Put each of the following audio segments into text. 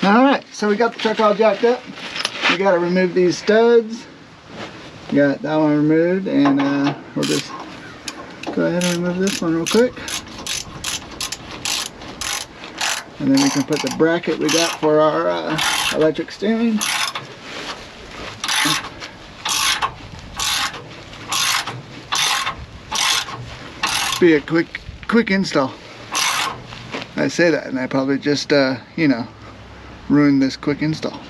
Alright, so we got the truck all jacked up. We got to remove these studs. Got that one removed, and we'll just go ahead and remove this one real quick. And then we can put the bracket we got for our electric steering. Be a quick install. I say that, and I probably just you know, ruined this quick install.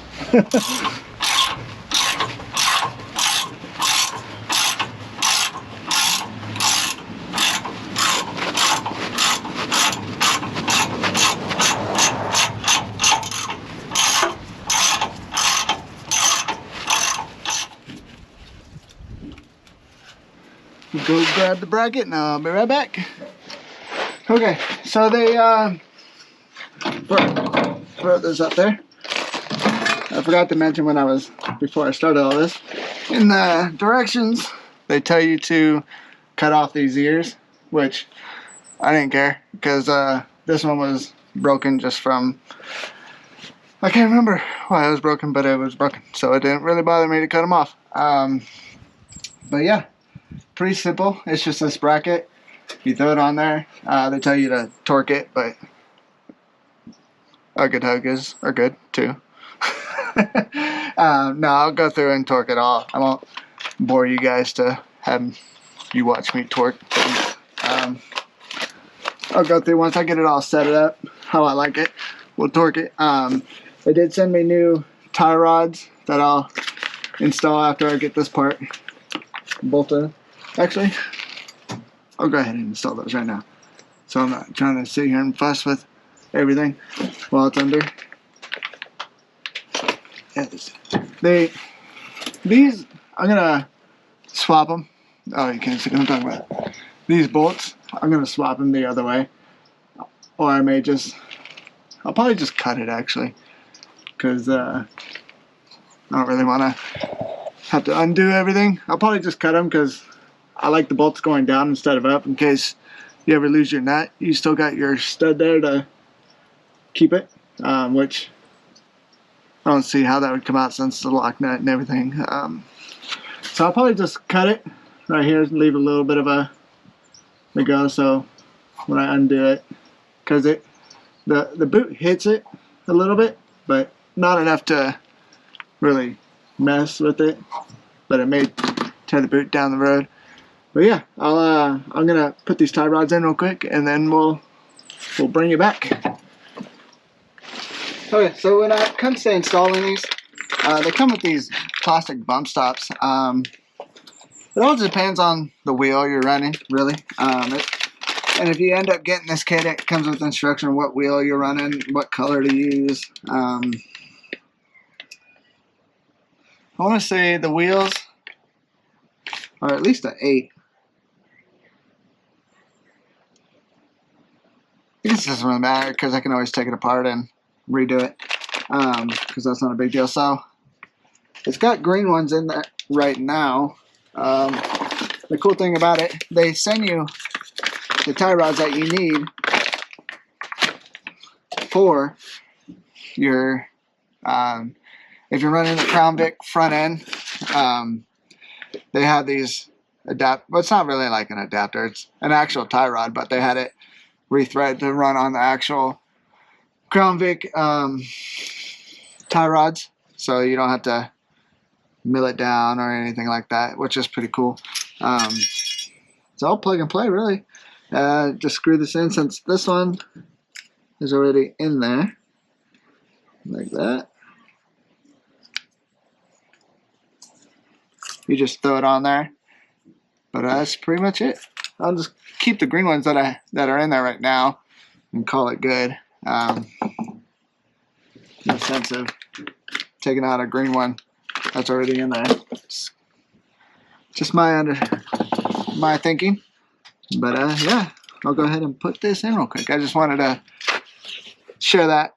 Go grab the bracket and I'll be right back. Okay, so they throw this up there. I forgot to mention before I started all this, in the directions they tell you to cut off these ears, which I didn't care because this one was broken just from, I can't remember why it was broken, but it was broken, so it didn't really bother me to cut them off. But yeah, pretty simple. It's just this bracket. You throw it on there. They tell you to torque it, but a good hug are good too. No, I'll go through and torque it all. I won't bore you guys to have you watch me torque things. I'll go through once I get it all set up how I like it. We'll torque it. They did send me new tie rods that I'll install after I get this part bolted. Actually, I'll go ahead and install those right now, so I'm not trying to sit here and fuss with everything while it's under. Yeah, these I'm gonna swap them. Oh, you can't see what I'm talking about. These bolts, I'm gonna swap them the other way, or I'll probably just cut it actually, because I don't really want to have to undo everything. I'll probably just cut them because I like the bolts going down instead of up, in case you ever lose your nut. You still got your stud there to keep it, which I don't see how that would come out since the lock nut and everything. So I'll probably just cut it right here and leave a little bit of a go, so when I undo it, because the boot hits it a little bit, but not enough to really mess with it, but it may tear the boot down the road. But yeah, I'm gonna put these tie rods in real quick, and then we'll bring it back. Okay, so when it comes to installing these, they come with these plastic bump stops. It all depends on the wheel you're running, really. And if you end up getting this kit, it comes with instruction on what wheel you're running, what color to use. I want to say the wheels are at least an 8. I guess it doesn't really matter because I can always take it apart and redo it, because that's not a big deal. So it's got green ones in there right now. The cool thing about it, they send you the tie rods that you need for your if you're running the Crown Vic front end. They have these well, it's not really like an adapter, it's an actual tie rod, but they had it rethread to run on the actual Crown Vic tie rods, so you don't have to mill it down or anything like that, which is pretty cool. It's all plug and play, really. Just screw this in, since this one is already in there, like that. You just throw it on there, but that's pretty much it. I'll just keep the green ones that are in there right now and call it good. No sense of taking out a green one that's already in there. It's just my thinking. But yeah, I'll go ahead and put this in real quick. I just wanted to share that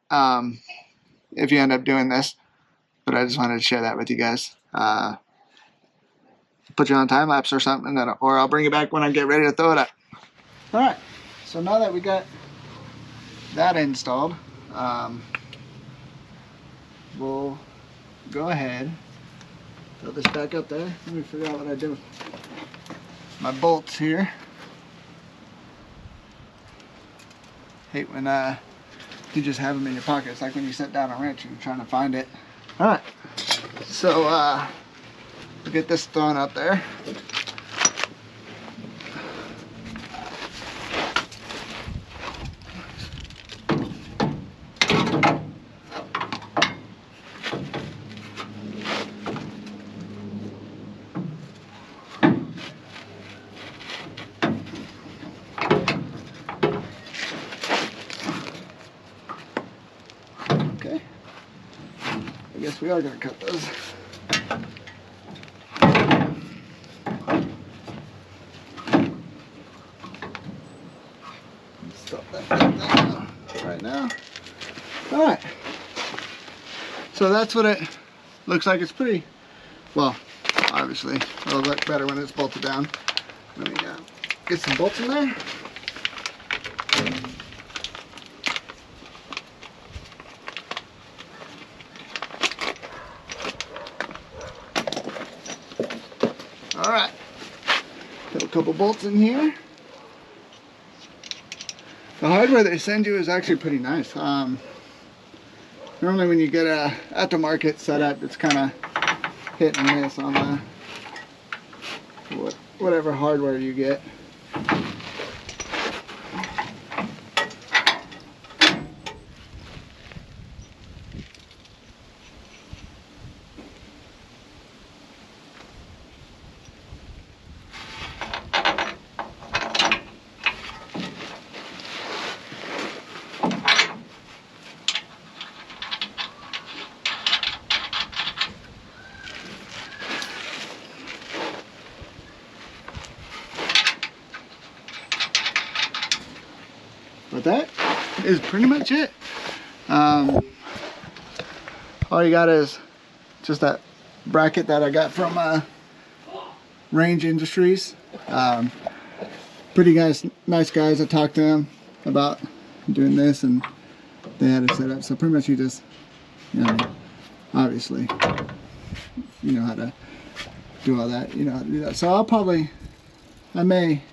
if you end up doing this, but I just wanted to share that with you guys. Put you on time lapse or something, or I'll bring it back when I get ready to throw it up. All right, so now that we got that installed, go ahead, throw this back up there. Let me figure out what I do with my bolts here. Hate when you just have them in your pocket. It's like when you set down a wrench and you're trying to find it. All right, so we'll get this thrown up there. I guess we are going to cut those. Stop that right now. All right. So that's what it looks like. It's pretty, well, obviously it'll look better when it's bolted down. Let me get some bolts in there. All right, got a couple bolts in here. The hardware they send you is actually pretty nice. Normally when you get a aftermarket setup, it's kind of hit and miss on the whatever hardware you get. But that is pretty much it. All you got is just that bracket that I got from Range Industries. Pretty nice guys. I talked to them about doing this, and they had it set up. So pretty much you just, you know, obviously, you know how to do all that. You know how to do that. So I may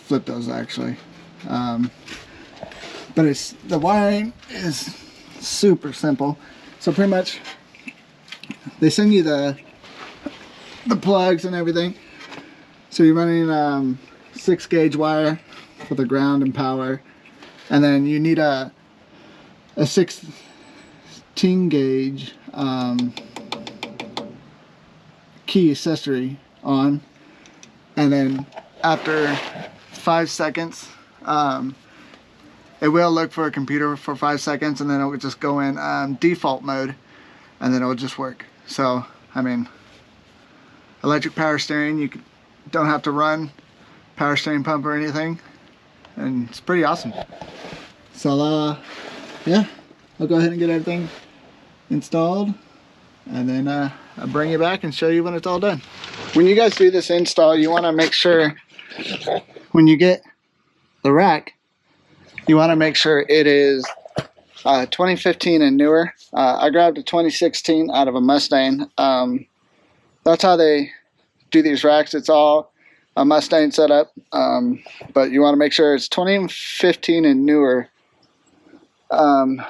flip those actually, but the wiring is super simple. So pretty much they send you the plugs and everything. So you're running 6 gauge wire for the ground and power, and then you need a 16 gauge key accessory on, and then after 5 seconds, it will look for a computer for 5 seconds, and then it will just go in default mode, and then it will just work. So I mean, electric power steering, you don't have to run power steering pump or anything, and it's pretty awesome. So yeah, I'll go ahead and get everything installed, and then I'll bring you back and show you when it's all done. When you guys do this install, you want to make sure when you get the rack, you want to make sure it is 2015 and newer. I grabbed a 2016 out of a Mustang. That's how they do these racks. It's all a Mustang setup, but you want to make sure it's 2015 and newer. Can't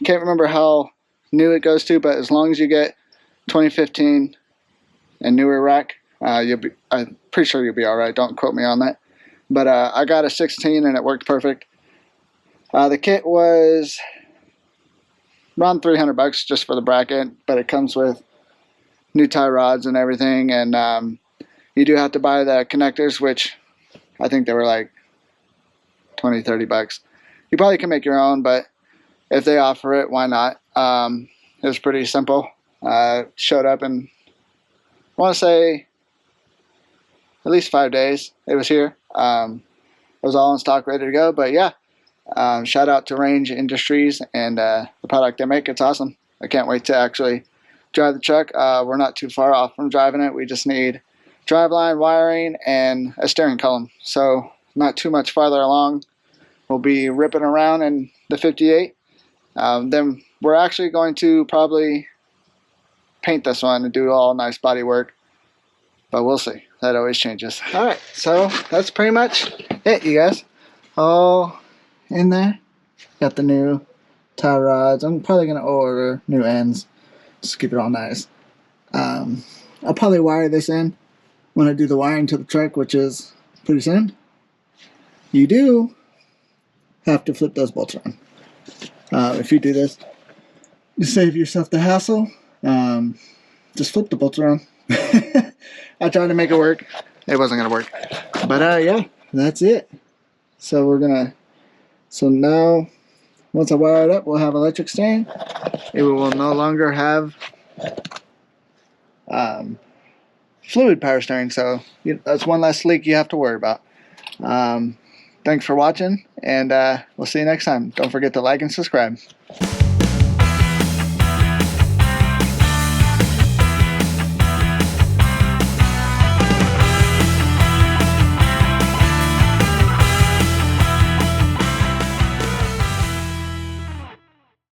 remember how new it goes to, but as long as you get 2015 and newer rack, I'm pretty sure you'll be all right. Don't quote me on that. But I got a 16 and it worked perfect. The kit was around $300 just for the bracket, but it comes with new tie rods and everything, and you do have to buy the connectors, which I think they were like $20-30. You probably can make your own, but if they offer it, why not? It was pretty simple. Showed up in, I want to say, at least 5 days. It was here. It was all in stock, ready to go. But yeah, shout out to Range Industries and the product they make. It's awesome. I can't wait to actually drive the truck. We're not too far off from driving it. We just need driveline, wiring, and a steering column. So not too much farther along. We'll be ripping around in the 58. Then we're actually going to probably paint this one and do all nice body work, but we'll see. That always changes. All right, so that's pretty much it, you guys. All in there. Got the new tie rods. I'm probably gonna order new ends just to keep it all nice. I'll probably wire this in when I do the wiring to the truck, which is pretty soon. You do have to flip those bolts around. If you do this, you save yourself the hassle. Just flip the bolts around. I tried to make it work. It wasn't gonna work. But yeah, that's it. So so now, once I wire it up, we'll have electric steering. It will no longer have fluid power steering, so that's one less leak you have to worry about. Thanks for watching, and we'll see you next time. Don't forget to like and subscribe.